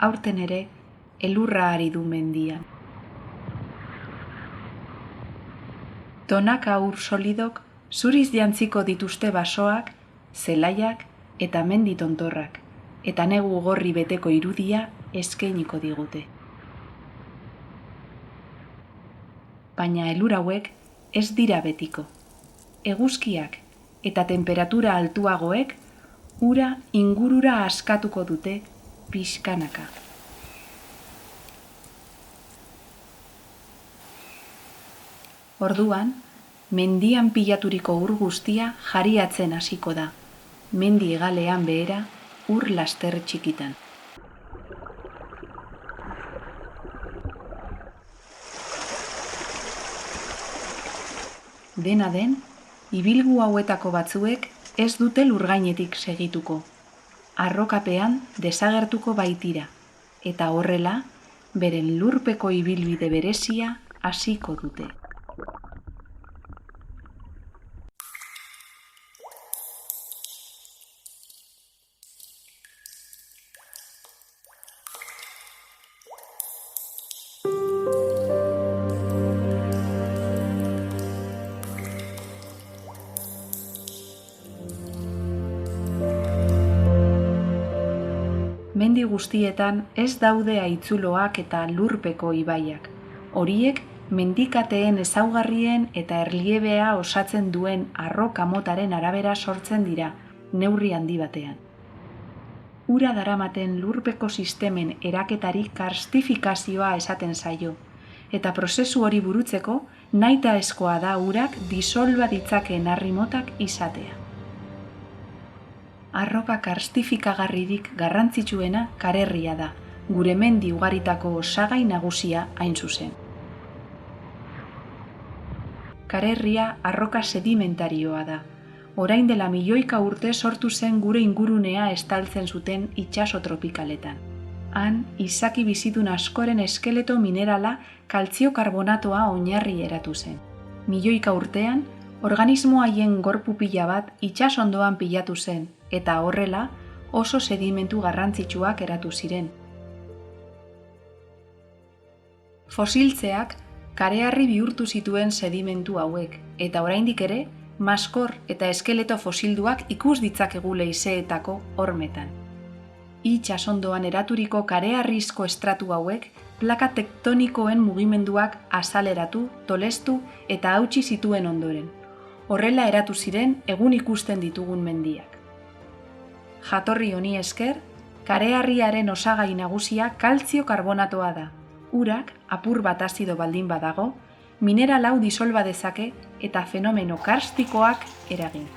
aurten ere elurra ari du mendian. Tonaka ur solidok zuriz jantziko dituzte basoak, zelaiak eta mendi tontorrak, eta negu gorri beteko irudia eskainiko digute. Baina elur hauek ez dira betiko. Eguzkiak eta temperatura altuagoek ura ingurura askatuko dute pixkanaka. Orduan, mendian pilaturiko ur guztia jariatzen hasiko da, mendi hegalean behera ur laster txikitan. Dena den, ibilgu hauetako batzuek ez dute lurgainetik segituko. Arrokapean desagertuko baitira, eta horrela, beren lurpeko ibilbide berezia hasiko dute. Mendi guztietan ez daude haitzuloak eta lurpeko ibaiak. Horiek mendikateen ezaugarrien eta erliebea osatzen duen arroka motaren arabera sortzen dira, neurri handi batean. Ura daramaten lurpeko sistemen eraketari karstifikazioa esaten zaio, eta prozesu hori burutzeko nahitaezkoa da urak disolba ditzakeen harri motak izatea. Arroka karstifikagarririk garrantzitsuena karerria da, gure mendi ugaritako osagai nagusia hain zuzen. Karerria arroka sedimentarioa da, orain dela milioika urte sortu zen gure ingurunea estaltzen zuten itsaso tropikaletan. Han, izaki bizidun askoren eskeleto minerala kaltzio-karbonatoa oinarri eratu zen. Milioika urtean, organismo haien gorpu pila bat itsasondoan pilatu zen, eta horrela oso sedimentu garrantzitsuak eratu ziren. Fosiltzeak kareharri bihurtu zituen sedimentu hauek, eta oraindik ere, maskor eta eskeleto fosilduak ikus ditzakegu leizeetako hormetan. Itsasondoan eraturiko kareharrizko estratu hauek plaka tektonikoen mugimenduak azaleratu, tolestu eta hautsi zituen ondoren. Horrela eratu ziren egun ikusten ditugun mendiak. Jatorri honi esker, kareharriaren osagai nagusia kaltzio-karbonatoa da. Urak, apur bat azido baldin badago, mineral hau disolba dezake eta fenomeno karstikoak eragin.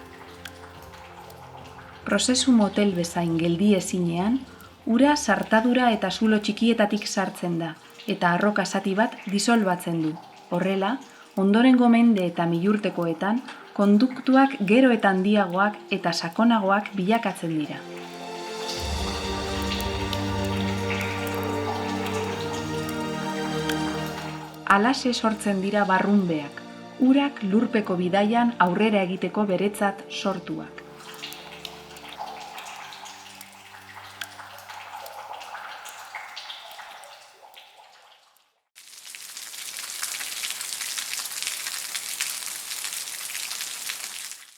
Prozesu motel bezain geldi ezinean, ura sartadura eta zulo txikietatik sartzen da, eta arroka zati bat disolbatzen du. Horrela, ondorengo mende eta milurtekoetan, konduktuak gero eta handiagoak eta sakonagoak bilakatzen dira. Halaxe sortzen dira barrunbeak, urak lurpeko bidaian aurrera egiteko beretzat sortuak.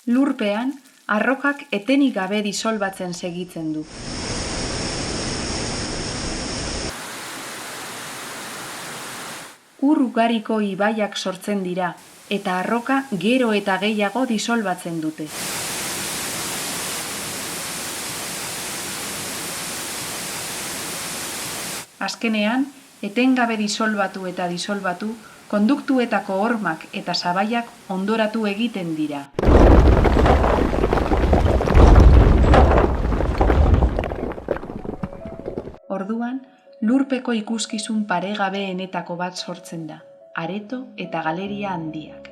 Lurpean, arrokak etenik gabe disolbatzen segitzen du. Ur ugariko ibaiak sortzen dira, eta arroka gero eta gehiago disolbatzen dute. Azkenean, etengabe disolbatu eta disolbatu, konduktuetako hormak eta sabaiak ondoratu egiten dira. Orduan, lurpeko ikuskizun paregabeenetako bat sortzen da, areto eta galeria handiak.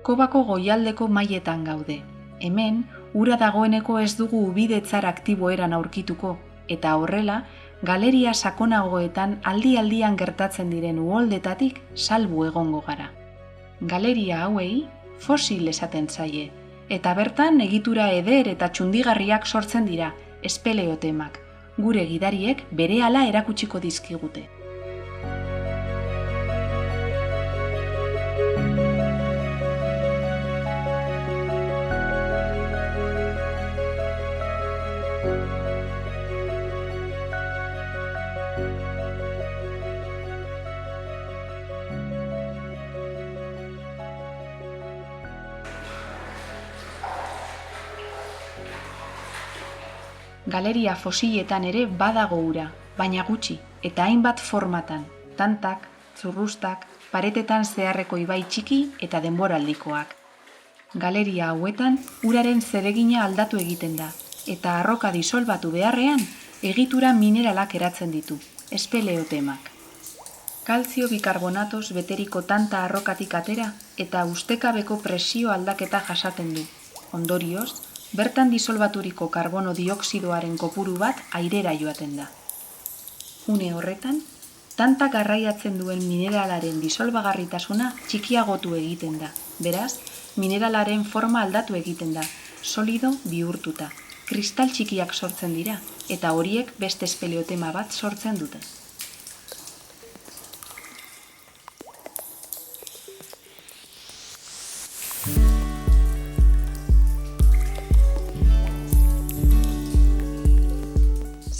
Kobako goialdeko mailetan gaude. Hemen, ura dagoeneko ez dugu ubidetzar aktibo eran aurkituko, eta horrela, galeria sakonagoetan aldi-aldian gertatzen diren uholdetatik salbu egongo gara. Galeria hauei fosil esaten zaie, eta bertan egitura eder eta txundigarriak sortzen dira, espeleotemak, gure gidariek berehala erakutsiko dizkigute. Galeria fosiletan ere badago ura, baina gutxi, eta hainbat formatan, tantak, zurrustak, paretetan zeharreko ibai txiki eta denboraldikoak. Galeria hauetan uraren zeregina aldatu egiten da, eta arroka disolbatu beharrean egitura mineralak eratzen ditu, espeleotemak. Kaltzio bikarbonatoz beteriko tanta arrokatik atera eta ustekabeko presio aldaketa jasaten du. Ondorioz, bertan disolbaturiko karbono dioxidoaren kopuru bat airera joaten da. Une horretan, tantak garraiatzen duen mineralaren disolbagarritasuna txikiagotu egiten da. Beraz, mineralaren forma aldatu egiten da, solido bihurtuta. Kristal txikiak sortzen dira, eta horiek beste espeleotema bat sortzen dute.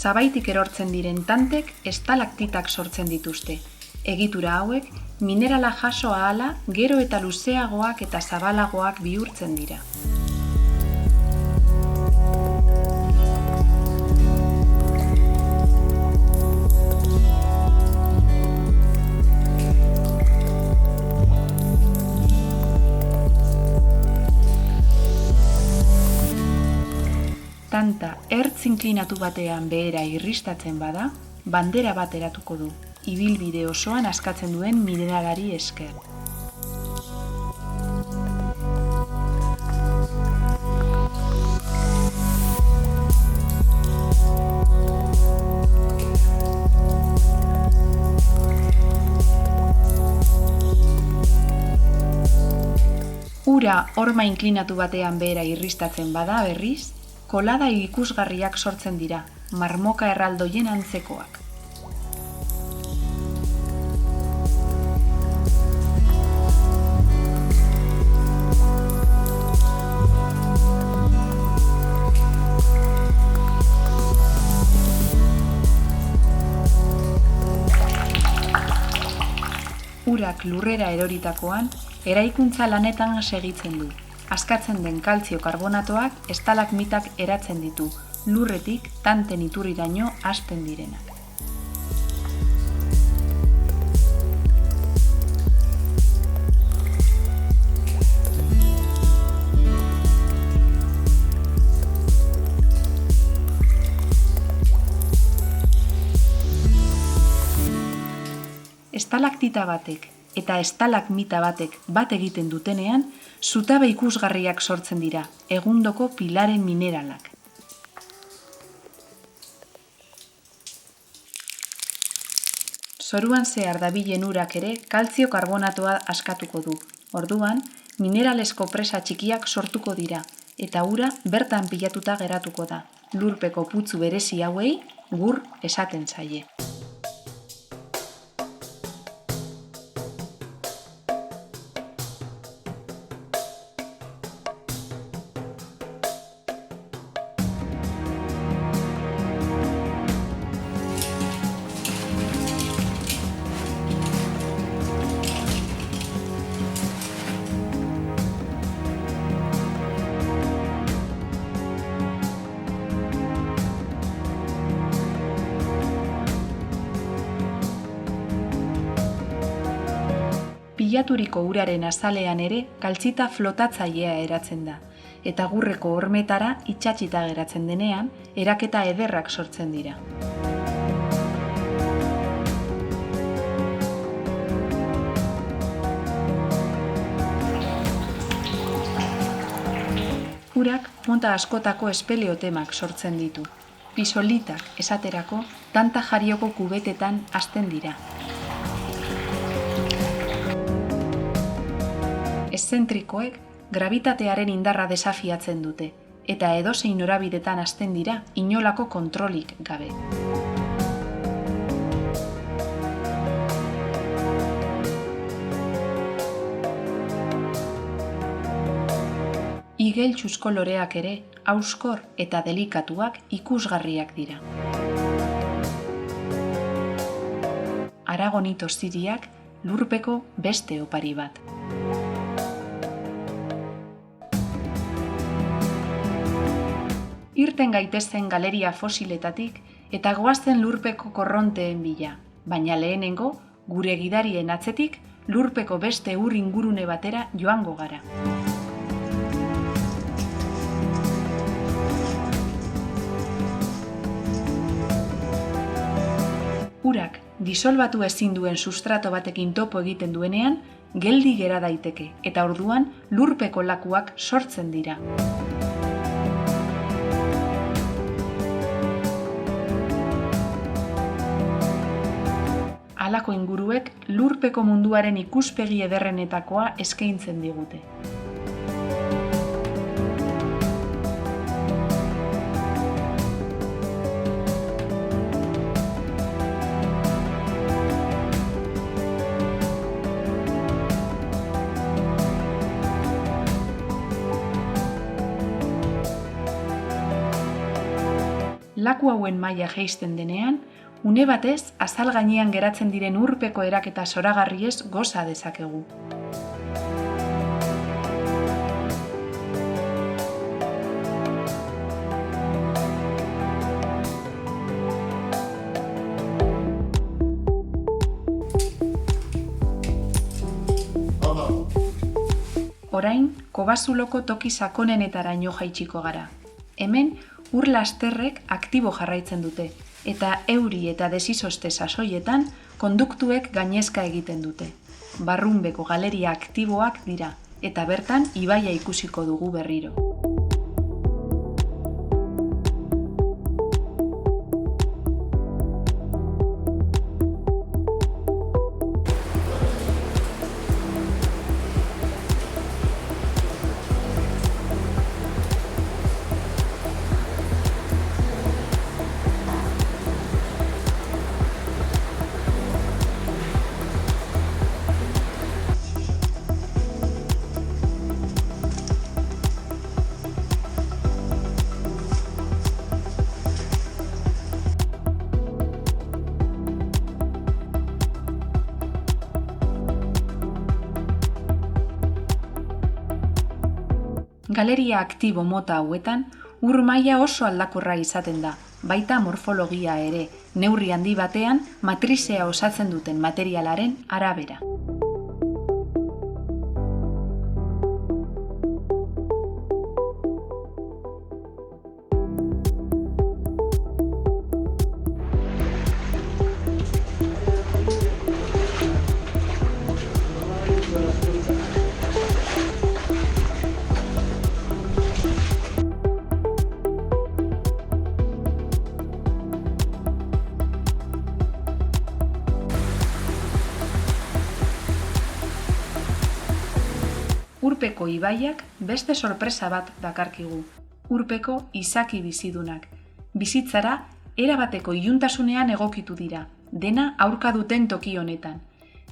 Zabaitik erortzen diren tantek estalaktitak sortzen dituzte. Egitura hauek minerala jaso ahala gero eta luzeagoak eta zabalagoak bihurtzen dira. Tanta ertz inklinatu batean behera irristatzen bada, bandera bat eratuko du, ibilbide osoan askatzen duen mineralari esker. Ura horma inklinatu batean behera irristatzen bada berriz, kolada ikusgarriak sortzen dira, marmoka erraldoien antzekoak. Urak lurrera eroritakoan, eraikuntza lanetan segitzen du. Askatzen den kaltzio karbonatoak estalagmitak eratzen ditu, lurretik tanten iturriraino hasten direnak. Estalaktita batek eta estalagmita batek bat egiten dutenean, zutabe ikusgarriak sortzen dira, egundoko pilaren mineralak. Zoruan zehar dabilen urak ere kaltzio karbonatoa askatuko du. Orduan, mineralesko presa txikiak sortuko dira, eta ura bertan pilatuta geratuko da. Lurpeko putzu berezi hauei gur esaten zaie. Pilaturiko uraren azalean ere kaltzita flotatzailea eratzen da, eta gurreko hormetara itsatsita geratzen denean, eraketa ederrak sortzen dira. Urak mota askotako espeleotemak sortzen ditu. Pisolitak esaterako tanta jarioko kubetetan hasten dira. Eszentrikoek gravitatearen indarra desafiatzen dute, eta edozein norabidetan hasten dira inolako kontrolik gabe. Igeltsuz koloreak ere hauskor eta delikatuak ikusgarriak dira. Aragonito ziriak lurpeko beste opari bat. Irten gaitezen galeria fosiletatik eta goazen lurpeko korronteen bila, baina lehenengo gure gidarien atzetik lurpeko beste ur ingurune batera joango gara. Urak disolbatu ezin duen sustrato batekin topo egiten duenean, geldi gera daiteke eta orduan lurpeko lakuak sortzen dira. Halako inguruek lurpeko munduaren ikuspegi ederrenetakoa eskaintzen digute. Laku hauen maila jaisten denean, une batez azal gainean geratzen diren urpeko eraketa zoragarriez goza dezakegu. Orain, Kobazuloko toki sakonenetaraino jaitsiko gara. Hemen, ur lasterrek aktibo jarraitzen dute, eta euri eta desizoste sasoietan konduktuek gainezka egiten dute. Barrunbeko galeria aktiboak dira, eta bertan ibaia ikusiko dugu berriro. Galeria aktibo mota hauetan, ur maila oso aldakorra izaten da, baita morfologia ere, neurri handi batean matrizea osatzen duten materialaren arabera. Urpeko ibaiak beste sorpresa bat dakarkigu. Urpeko izaki bizidunak. Bizitzara, erabateko iluntasunean egokitu dira, dena aurka duten toki honetan.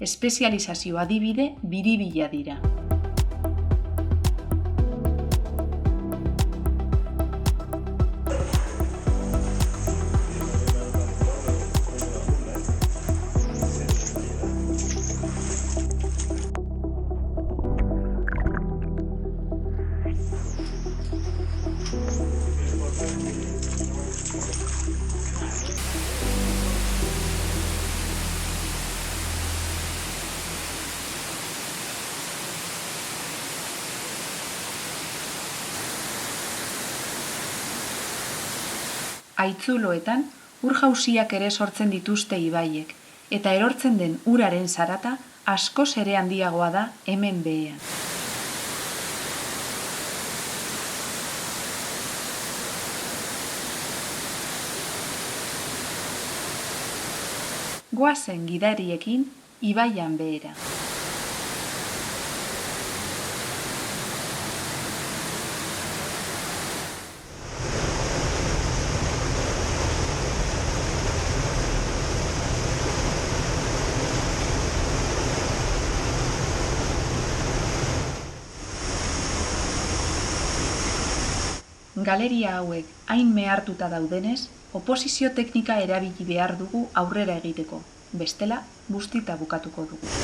Espezializazio adibide biribila dira. Haitzuloetan ur-jauziak ere sortzen dituzte ibaiek, eta erortzen den uraren zarata askoz ere handiagoa da hemen behean. Goazen gidariekin ibaian behera. Galeria hauek hain mehartuta daudenez, oposizio teknika erabili behar dugu aurrera egiteko, bestela bustita bukatuko dugu.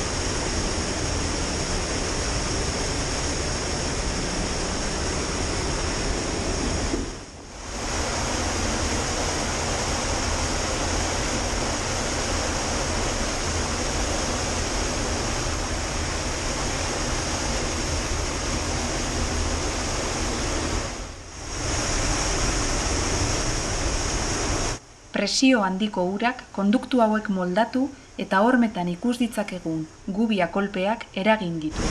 Presio handiko urak konduktu hauek moldatu eta hormetan ikus ditzakegun gubia kolpeak eragin ditu.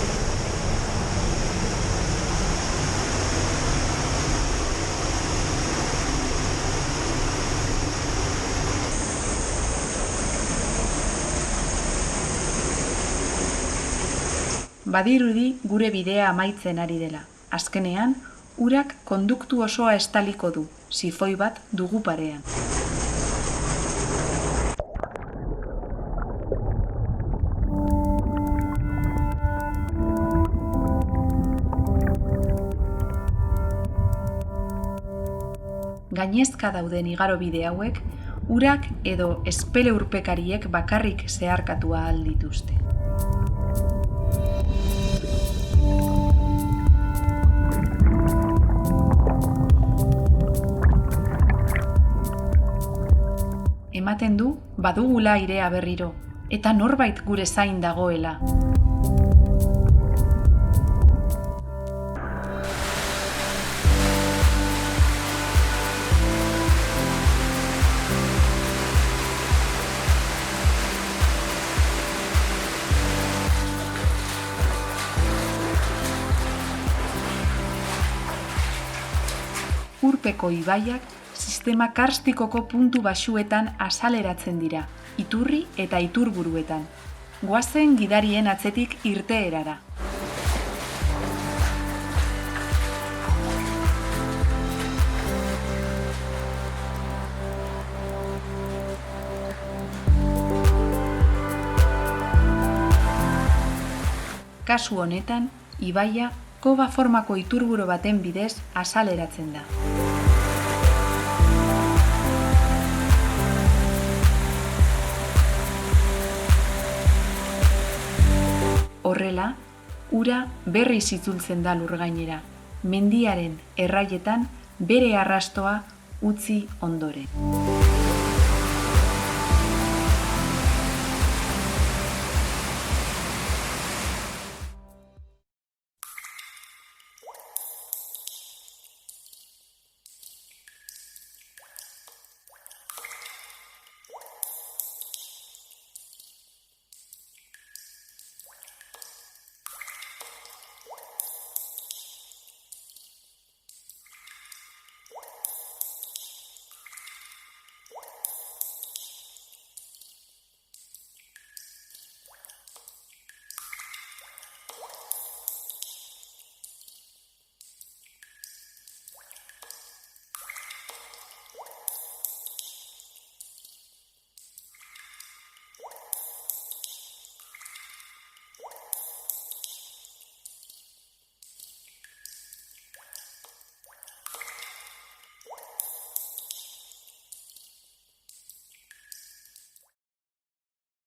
Badirudi gure bidea amaitzen ari dela. Azkenean, urak konduktu osoa estaliko du, sifoi bat dugu parean. Gainezka dauden igarobide hauek, urak edo espele urpekariek bakarrik zeharkatua ahal dituzte. Ematen du, badugula airea berriro, eta norbait gure zain dagoela. Urpeko ibaiak sistema karstikoko puntu baxuetan azaleratzen dira, iturri eta iturburuetan. Goazen gidarien atzetik irteerara. Kasu honetan, ibaia koba formako iturburu baten bidez azaleratzen da. Horrela, ura berriz itzultzen da lurgainera, mendiaren erraietan bere arrastoa utzi ondoren.